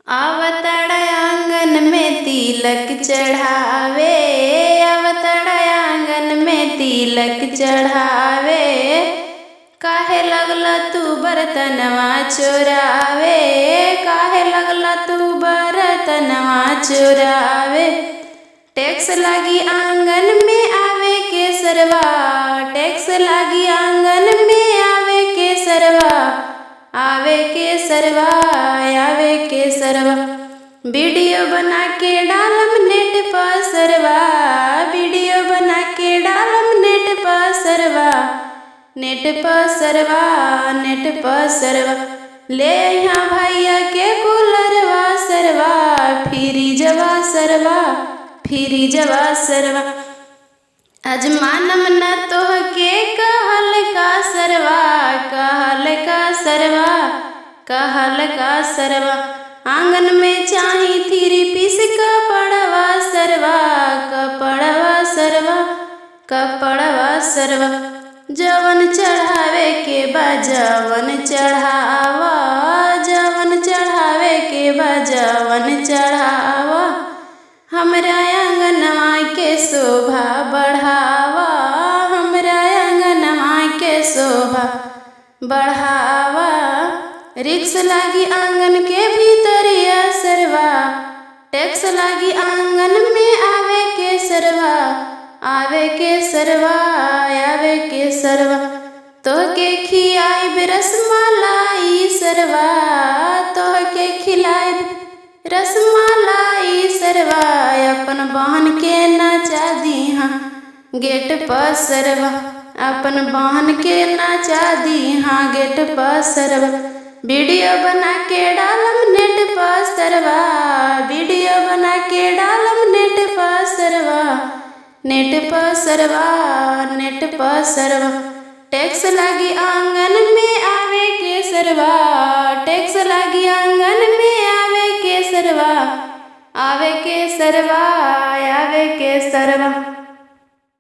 अवतड़ आंगन में तिलक चढ़ावे, अवतड़ आंगन में तिलक चढ़ावे। काहे लगला तू बर्तनवा चोरावे, काहे लगला तू बर्तनवा चोरावे। टैक्स लागी आंगन में आवे के सरवा, टैक्स लागी आंगन में आवे के सरवा, आवे के सरवा, आवे के सरवा। वीडियो बना के डालम नेट पर सरवा, वीडियो बना के डालम नेट पर सरवा, नेट पर सरवा, नेट पर सरवा। ले यहाँ भैया के कूलरवा सरवा, फ्रीजवा सरवा, फ्रीजवा सरवा। अजमानम न तोहके कहल का सरवा, कहल का सरवा, कहल का सरवा। आंगन में चाही 3 पीस कपड़वा सरवा, कपड़वा सरवा, कपड़वा सरवा। जवन चढ़ावे के बा जवन चढ़ावा, जवन चढ़ावे के बा जवन चढ़ावा। हमरा आंगनवा के शोभा बढ़ावा, हमरा आंगनवा के शोभा बढ़ावा। रिक्स लागी आंगन के भीतरिया सरवा, टैक्स लागी आंगन में आवे के सरवा, आवे के सरवा, आवे के सरवा। तोहके खियाई रसमलाई सरवा, तोहके खिलाई रसमलाई सरवा। अपन बहन के नचा दीहा गेट पर सरवा, अपन बहन के नचा दीहा गेट पर सरवा। वीडियो बना के डालम नेट पर सरवा, वीडियो बना के डालम नेट पर सरवा, नेट पर सरवा, नेट पर सरवा। टैक्स लागी आंगन में आवे के सरवा, टैक्स लागी आंगन में आवे के सरवा, आवे के सरवा, आवे के सरवा।